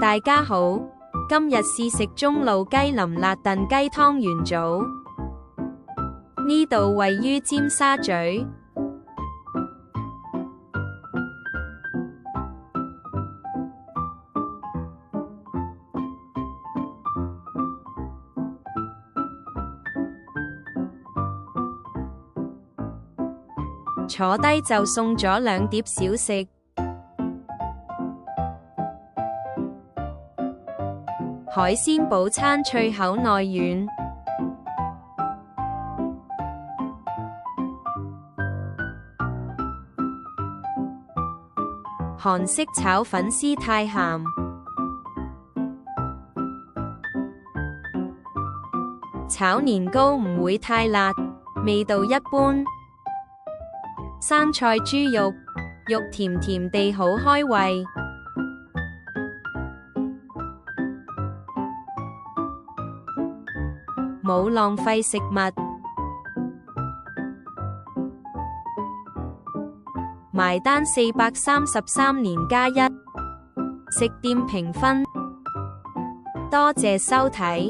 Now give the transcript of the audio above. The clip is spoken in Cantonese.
大家好，今日試食中路雞淋辣燉雞湯圓組，呢度位於尖沙咀。坐低就送咗2碟小食，海鮮堡餐脆口內軟，韓式炒粉絲太鹹，炒年糕唔會太辣，味道一般。生菜豬肉，肉甜甜地好開胃。冇浪費食物。埋單433年加1，食店評分。多謝收睇。